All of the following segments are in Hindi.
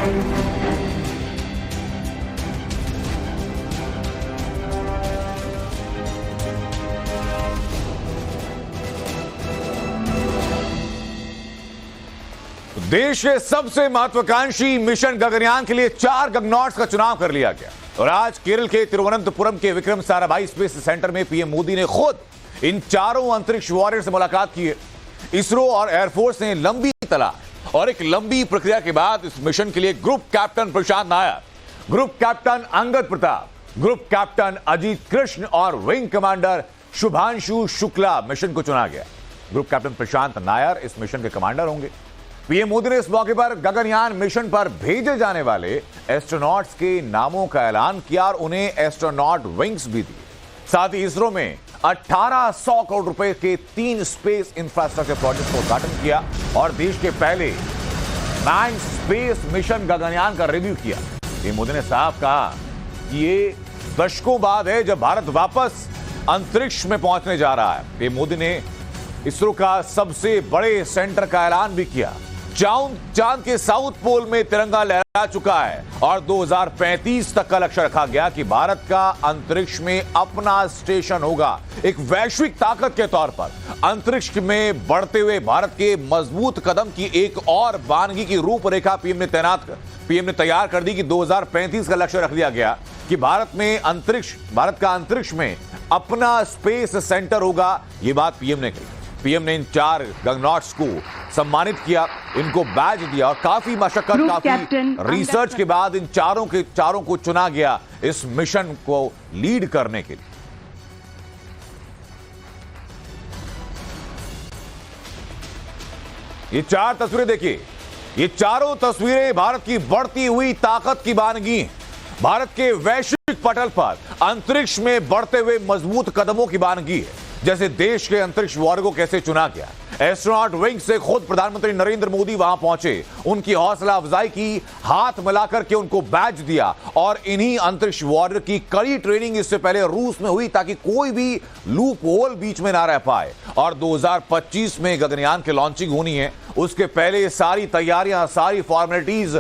देश के सबसे महत्वाकांक्षी मिशन गगनयान के लिए 4 गगनॉट्स का चुनाव कर लिया गया और आज केरल के तिरुवनंतपुरम के विक्रम साराभाई स्पेस सेंटर में पीएम मोदी ने खुद इन चारों अंतरिक्ष वॉरियर से मुलाकात की है। इसरो और एयरफोर्स ने लंबी तलाश और एक लंबी प्रक्रिया के बाद इस मिशन के लिए group captain Prashant Nair, group captain Angad Pratap, group captain Ajit Krishna और wing commander Shubhanshu Shukla mission को चुना गया। ग्रुप कैप्टन प्रशांत नायर इस मिशन के कमांडर होंगे। पीएम मोदी ने इस मौके पर गगनयान मिशन पर भेजे जाने वाले एस्ट्रोनॉट्स के नामों का ऐलान किया और उन्हें एस्ट्रोनॉट विंग्स भी दिए। साथ ही इसरो में 1800 करोड़ रुपए के 3 स्पेस इंफ्रास्ट्रक्चर प्रोजेक्ट का उद्घाटन किया और देश के पहले मैन स्पेस मिशन गगनयान का रिव्यू किया। पीएम मोदी ने साफ कहा कि ये दशकों बाद है जब भारत वापस अंतरिक्ष में पहुंचने जा रहा है। पीएम मोदी ने इसरो का सबसे बड़े सेंटर का ऐलान भी किया। चांद के साउथ पोल में तिरंगा लहरा चुका है और 2035 तक का लक्ष्य रखा गया कि भारत का अंतरिक्ष में अपना स्टेशन होगा। एक वैश्विक ताकत के तौर पर अंतरिक्ष में बढ़ते हुए भारत के मजबूत कदम की एक और वानगी की रूपरेखा पीएम ने तैयार कर दी कि 2035 का लक्ष्य रख दिया गया कि भारत का अंतरिक्ष में अपना स्पेस सेंटर होगा। यह बात पीएम ने कही। पीएम ने इन 4 गगनॉट्स को सम्मानित किया, इनको बैज दिया और काफी मशक्कत, काफी रिसर्च के बाद इन चारों को चुना गया इस मिशन को लीड करने के लिए। ये 4 तस्वीरें देखिए। ये चारों तस्वीरें भारत की बढ़ती हुई ताकत की वानगी हैं। भारत के वैश्विक पटल पर अंतरिक्ष में बढ़ते हुए मजबूत कदमों की वानगी है। जैसे देश के अंतरिक्ष वॉरियर को कैसे चुना गया। एस्ट्रोनॉट विंग से खुद प्रधानमंत्री नरेंद्र मोदी वहां पहुंचे, उनकी हौसला अफजाई की, हाथ मिलाकर के उनको बैज दिया और इन्हीं अंतरिक्ष वॉरियर की कड़ी ट्रेनिंग इससे पहले रूस में हुई ताकि कोई भी लूप होल बीच में ना रह पाए। और 2025 में गगनयान की लॉन्चिंग होनी है, उसके पहले ये सारी तैयारियां, सारी फॉर्मेलिटीज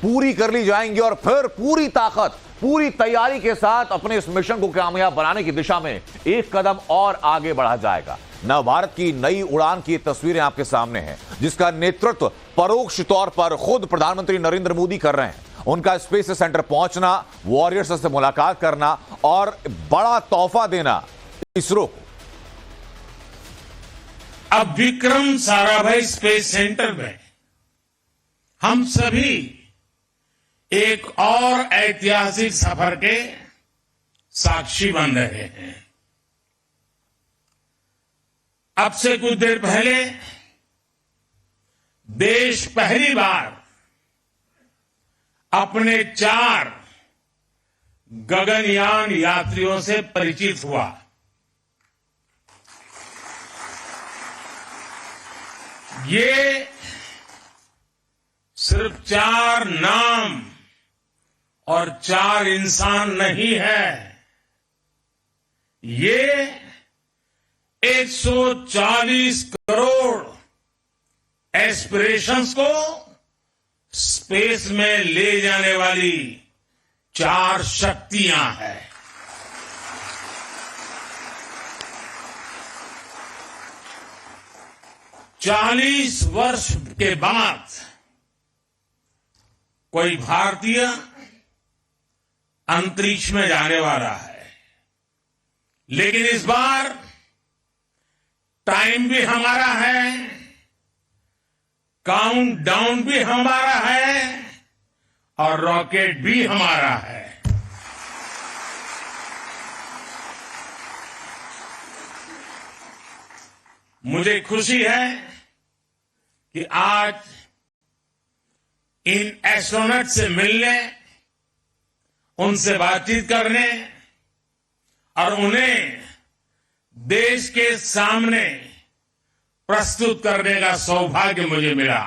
पूरी कर ली जाएंगी और फिर पूरी ताकत, पूरी तैयारी के साथ अपने इस मिशन को कामयाब बनाने की दिशा में एक कदम और आगे बढ़ा जाएगा। नव भारत की नई उड़ान की तस्वीरें आपके सामने हैं, जिसका नेतृत्व परोक्ष तौर पर खुद प्रधानमंत्री नरेंद्र मोदी कर रहे हैं। उनका स्पेस सेंटर पहुंचना, वॉरियर्स से मुलाकात करना और बड़ा तोहफा देना इसरो को। अब विक्रम साराभाई स्पेस सेंटर में हम सभी एक और ऐतिहासिक सफर के साक्षी बन रहे हैं। अब से कुछ देर पहले देश पहली बार अपने 4 गगनयान यात्रियों से परिचित हुआ। ये सिर्फ 4 नाम और 4 इंसान नहीं है, ये 140 करोड़ एस्पिरेशंस को स्पेस में ले जाने वाली 4 शक्तियां हैं। चालीस वर्ष के बाद कोई भारतीय अंतरिक्ष में जाने वाला है, लेकिन इस बार टाइम भी हमारा है, काउंटडाउन भी हमारा है और रॉकेट भी हमारा है। मुझे खुशी है कि आज इन एस्ट्रोनॉट से मिलने, उनसे बातचीत करने और उन्हें देश के सामने प्रस्तुत करने का सौभाग्य मुझे मिला।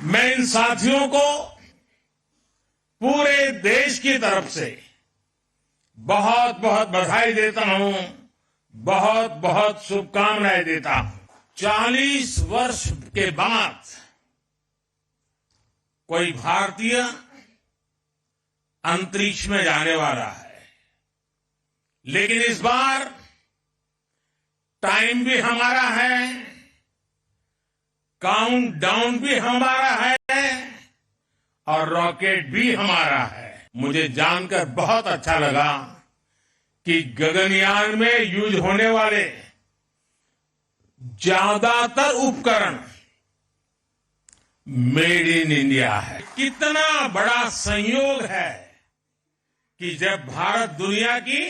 मैं इन साथियों को पूरे देश की तरफ से बहुत बहुत बधाई देता हूं, बहुत बहुत शुभकामनाएं देता हूं। 40 वर्ष के बाद कोई भारतीय अंतरिक्ष में जाने वाला है, लेकिन इस बार टाइम भी हमारा है, काउंटडाउन भी हमारा है और रॉकेट भी हमारा है। मुझे जानकर बहुत अच्छा लगा कि गगनयान में यूज होने वाले ज्यादातर उपकरण मेड इन इंडिया है। कितना बड़ा संयोग है कि जब भारत दुनिया की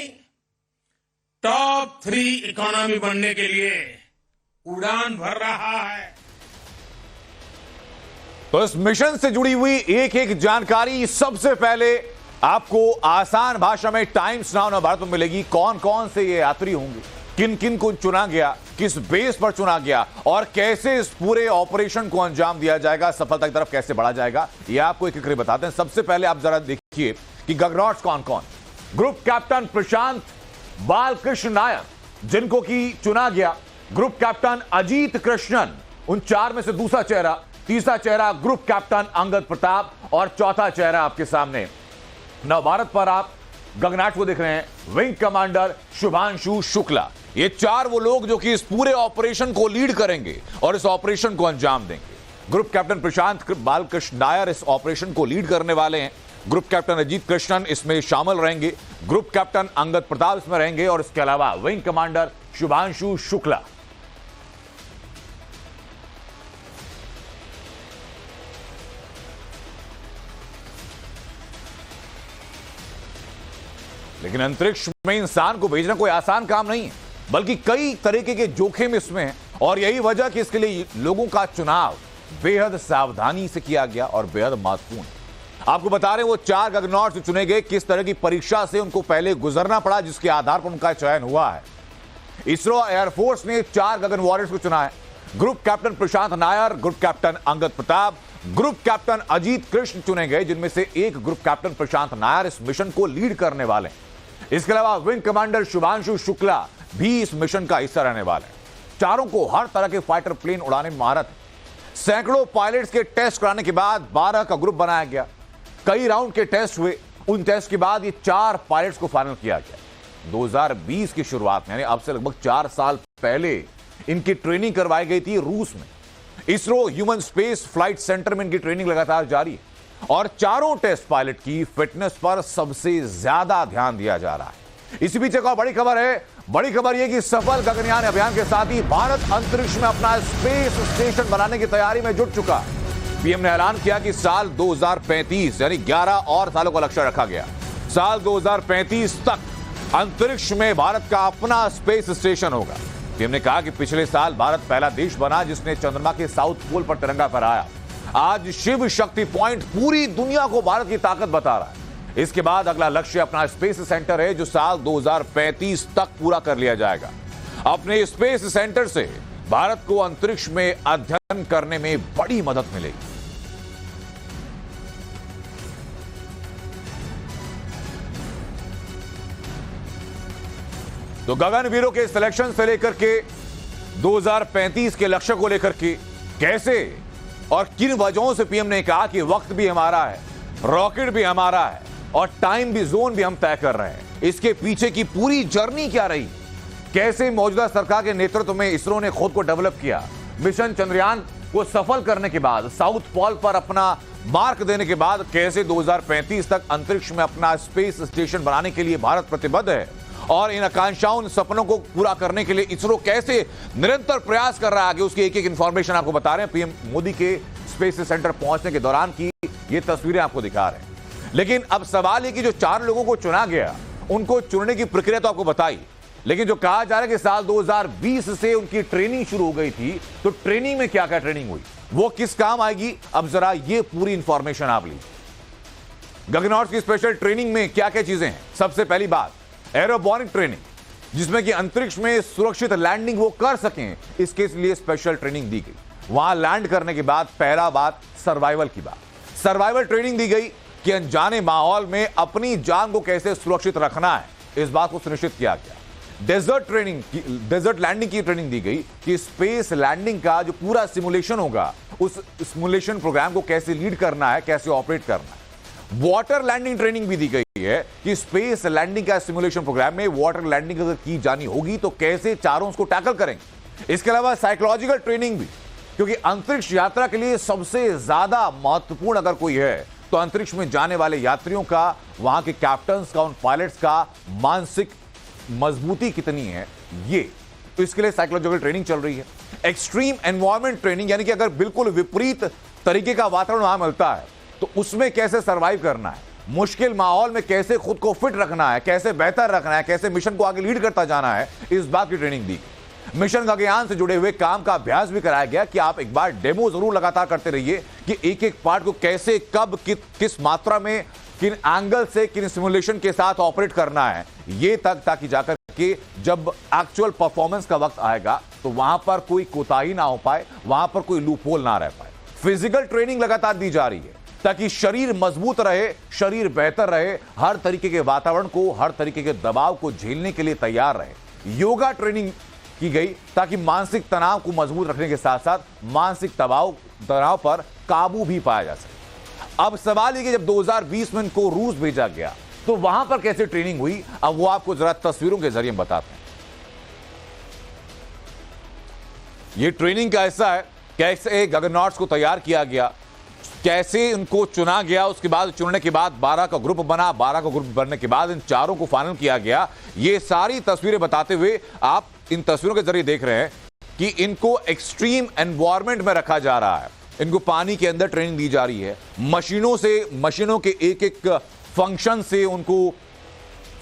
टॉप 3 इकोनॉमी बनने के लिए उड़ान भर रहा है। तो इस मिशन से जुड़ी हुई एक एक जानकारी सबसे पहले आपको आसान भाषा में टाइम्स नाउ भारत में मिलेगी। कौन कौन से ये यात्री होंगे, किन किन को चुना गया, किस बेस पर चुना गया और कैसे इस पूरे ऑपरेशन को अंजाम दिया जाएगा, सफलता की तरफ कैसे बढ़ा जाएगा, ये आपको एक एक बताते हैं। सबसे पहले आप जरा देखिए कि गगनॉट्स कौन कौन। ग्रुप कैप्टन प्रशांत बालकृष्ण नायर, जिनको की चुना गया। ग्रुप कैप्टन अजीत कृष्णन, उन 4 में से दूसरा चेहरा। तीसरा चेहरा ग्रुप कैप्टन अंगद प्रताप और चौथा चेहरा आपके सामने नवभारत पर आप गगनॉट को देख रहे हैं, विंग कमांडर शुभांशु शुक्ला। ये 4 वो लोग जो कि इस पूरे ऑपरेशन को लीड करेंगे और इस ऑपरेशन को अंजाम देंगे। ग्रुप कैप्टन प्रशांत बालकृष्ण नायर इस ऑपरेशन को लीड करने वाले हैं। ग्रुप कैप्टन अजीत कृष्णन इसमें शामिल रहेंगे। ग्रुप कैप्टन अंगद प्रताप इसमें रहेंगे और इसके अलावा विंग कमांडर शुभांशु शुक्ला। लेकिन अंतरिक्ष में इंसान को भेजना कोई आसान काम नहीं है, बल्कि कई तरीके के जोखिम इसमें हैं और यही वजह कि इसके लिए लोगों का चुनाव बेहद सावधानी से किया गया और बेहद महत्वपूर्ण। आपको बता रहे हैं वो 4 गगनॉट्स चुने गए, किस तरह की परीक्षा से उनको पहले गुजरना पड़ा, जिसके आधार पर उनका चयन हुआ है। इसरो एयरफोर्स ने 4 गगन वॉरियर्स को चुना है। Group captain Prashant Nair, group captain Angad Pratap, group captain Ajit Krishna चुने गए, जिनमें से एक ग्रुप कैप्टन प्रशांत नायर इस मिशन को लीड करने वाले हैं। इसके अलावा विंग कमांडर शुभांशु शुक्ला भी इस मिशन का हिस्सा रहने वाले हैं। चारों को हर तरह के फाइटर प्लेन उड़ाने में महारत है। सैकड़ों पायलट्स के टेस्ट कराने के बाद 12 का ग्रुप बनाया गया। कई राउंड के टेस्ट हुए, उन टेस्ट के बाद ये 4 पायलट्स को फाइनल किया गया। 2020 की शुरुआत में, यानी अब से लगभग 4 साल पहले इनकी ट्रेनिंग करवाई गई थी रूस में। ISRO human space flight centre में इनकी ट्रेनिंग लगातार जारी है और चारों टेस्ट पायलट की फिटनेस पर सबसे ज्यादा ध्यान दिया जा रहा है। इसी बीच एक और बड़ी खबर है। बड़ी खबर यह कि सफल गगनयान अभियान के साथ ही भारत अंतरिक्ष में अपना स्पेस स्टेशन बनाने की तैयारी में जुट चुका। पीएम ने ऐलान किया कि साल 2035 यानी 11 और सालों का लक्ष्य रखा गया। साल 2035 तक अंतरिक्ष में भारत का अपना स्पेस स्टेशन होगा। पीएम ने कहा कि पिछले साल भारत पहला देश बना जिसने चंद्रमा के साउथ पोल पर तिरंगा फहराया। आज शिव शक्ति पॉइंट पूरी दुनिया को भारत की ताकत बता रहा है। इसके बाद अगला लक्ष्य अपना स्पेस सेंटर है, जो साल 2035 तक पूरा कर लिया जाएगा। अपने स्पेस सेंटर से भारत को अंतरिक्ष में अध्ययन करने में बड़ी मदद मिलेगी। तो गगनवीरों के सिलेक्शन से लेकर के 2035 के लक्ष्य को लेकर के कैसे और किन वजहों से पीएम ने कहा कि वक्त भी हमारा है, रॉकेट भी हमारा है और टाइम भी जोन भी हम तय कर रहे हैं, इसके पीछे की पूरी जर्नी क्या रही, कैसे मौजूदा सरकार के नेतृत्व में इसरो ने खुद को डेवलप किया, मिशन चंद्रयान को सफल करने के बाद साउथ पोल पर अपना मार्क देने के बाद कैसे 2035 तक अंतरिक्ष में अपना स्पेस स्टेशन बनाने के लिए भारत प्रतिबद्ध है और इन आकांक्षाओं, इन सपनों को पूरा करने के लिए इसरो कैसे निरंतर प्रयास कर रहा है, उसकी एक एक इंफॉर्मेशन आपको बता रहे हैं। पीएम मोदी के स्पेस सेंटर पहुंचने के दौरान की ये तस्वीरें आपको दिखा रहे हैं। लेकिन अब सवाल है कि जो 4 लोगों को चुना गया, उनको चुनने की प्रक्रिया तो आपको बताई, लेकिन जो कहा जा रहा है कि साल 2020 से उनकी ट्रेनिंग शुरू हो गई थी, तो ट्रेनिंग में क्या क्या ट्रेनिंग हुई, वो किस काम आएगी, अब जरा ये पूरी इंफॉर्मेशन आप लीजिए। गगनॉट्स की स्पेशल ट्रेनिंग में क्या क्या चीजें हैं। सबसे पहली बात एरोबॉनिक ट्रेनिंग, जिसमें कि अंतरिक्ष में सुरक्षित लैंडिंग वो कर सकें, इसके लिए स्पेशल ट्रेनिंग दी गई। वहां लैंड करने के बाद पहला बात सर्वाइवल की बात, सर्वाइवल ट्रेनिंग दी गई कि अनजाने माहौल में अपनी जान को कैसे सुरक्षित रखना है, इस बात को सुनिश्चित किया गया। डेजर्ट लैंडिंग की ट्रेनिंग दी गई कि स्पेस लैंडिंग का जो पूरा सिमुलेशन होगा, उस सिमुलेशन प्रोग्राम को कैसे लीड करना है, कैसे ऑपरेट करना है। वाटर लैंडिंग ट्रेनिंग भी दी गई है कि स्पेस लैंडिंग का सिमुलेशन प्रोग्राम में वाटर लैंडिंग अगर की जानी होगी तो कैसे चारों उसको टैकल करेंगे। इसके अलावा साइकोलॉजिकल ट्रेनिंग भी, क्योंकि अंतरिक्ष यात्रा के लिए सबसे ज्यादा महत्वपूर्ण अगर कोई है तो अंतरिक्ष में जाने वाले यात्रियों का, वहां के कैप्टन्स का, उन पायलट्स का मानसिक मजबूती कितनी है, ये तो इसके लिए साइकोलॉजिकल ट्रेनिंग चल रही है। एक्सट्रीम एनवायरमेंट ट्रेनिंग, यानी कि अगर बिल्कुल विपरीत तरीके का वातावरण वहां मिलता है तो उसमें कैसे सरवाइव करना है, मुश्किल माहौल में कैसे खुद को फिट रखना है, कैसे बेहतर रखना है, कैसे मिशन को आगे लीड करता जाना है, इस बात की ट्रेनिंग दी गई। मिशन गगनयान से जुड़े हुए काम का अभ्यास भी कराया गया कि आप एक बार डेमो जरूर लगातार करते रहिए कि एक एक पार्ट को कैसे, कब, किस मात्रा में, किन एंगल से, किन सिमुलेशन के साथ ऑपरेट करना है, ये तक, ताकि जाकर के जब एक्चुअल परफॉर्मेंस का वक्त आएगा तो वहां पर कोई कोताही ना हो पाए, वहां पर कोई लूपहोल ना रह पाए। फिजिकल ट्रेनिंग लगातार दी जा रही है ताकि शरीर मजबूत रहे, शरीर बेहतर रहे, हर तरीके के वातावरण को, हर तरीके के दबाव को झेलने के लिए तैयार रहे। योगा ट्रेनिंग की गई ताकि मानसिक तनाव को मजबूत रखने के साथ साथ मानसिक तनाव पर काबू भी पाया जा सके। अब सवाल यह कि जब 2020 में इनको रूस भेजा गया तो वहां पर कैसे ट्रेनिंग हुई, अब वो आपको जरा तस्वीरों के जरिए बताते हैं। ये ट्रेनिंग का हिस्सा है, कैसे गगननॉट्स को तैयार किया गया, कैसे इनको चुना गया, उसके बाद चुनने के बाद 12 का ग्रुप बना, 12 का ग्रुप बनने के बाद इन चारों को फाइनल किया गया। ये सारी तस्वीरें बताते हुए आप इन तस्वीरों के जरिए देख रहे हैं कि इनको एक्सट्रीम एनवायरनमेंट में रखा जा रहा है, इनको पानी के अंदर ट्रेनिंग दी जा रही है, मशीनों के एक एक फंक्शन से उनको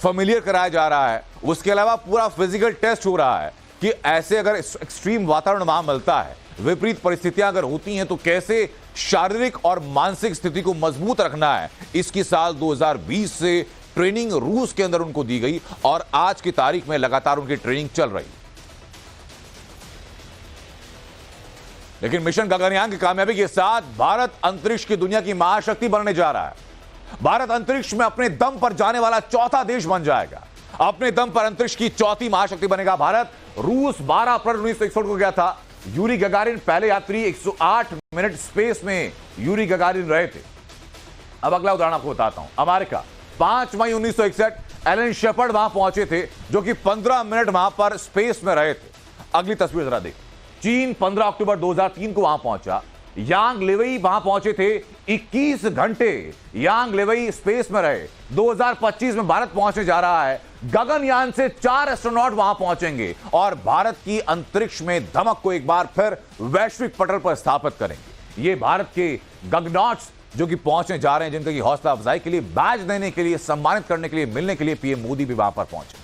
फेमिलियर कराया जा रहा है। उसके अलावा पूरा फिजिकल टेस्ट हो रहा है कि ऐसे अगर एक्सट्रीम वातावरण वहां मिलता है, विपरीत परिस्थितियां अगर होती हैं तो कैसे शारीरिक और मानसिक स्थिति को मजबूत रखना है। इसकी साल 2020 से ट्रेनिंग रूस के अंदर उनको दी गई और आज की तारीख में लगातार उनकी ट्रेनिंग चल रही। लेकिन मिशन गगनयान की कामयाबी के साथ भारत अंतरिक्ष की दुनिया की महाशक्ति बनने जा रहा है। भारत अंतरिक्ष में अपने दम पर जाने वाला चौथा देश बन जाएगा, अपने दम पर अंतरिक्ष की चौथी महाशक्ति बनेगा भारत। रूस 12 अप्रैल 1961 को गया था। यूरी गगारिन पहले यात्री, 108 मिनट स्पेस में यूरी गगारिन रहे थे। अब अगला उदाहरण आपको बताता हूं। अमेरिका 5 मई 1961 एलन शेपर्ड वहां पहुंचे थे, जो कि 15 मिनट वहां पर स्पेस में रहे थे। अगली तस्वीर जरा देख। चीन 15 अक्टूबर 2003 को वहां पहुंचा। यांग लेवई वहां पहुंचे थे, 21 घंटे यांग लेवई स्पेस में रहे। 2025 में भारत पहुंचने जा रहा है। गगनयान से 4 एस्ट्रोनॉट वहां पहुंचेंगे और भारत की अंतरिक्ष में धमक को एक बार फिर वैश्विक पटल पर स्थापित करेंगे। ये भारत के गगनॉट्स जो कि पहुंचने जा रहे हैं, जिनकी हौसला अफजाई के लिए, बैज देने के लिए, सम्मानित करने के लिए, मिलने के लिए पीएम मोदी भी वहां पर पहुंचे।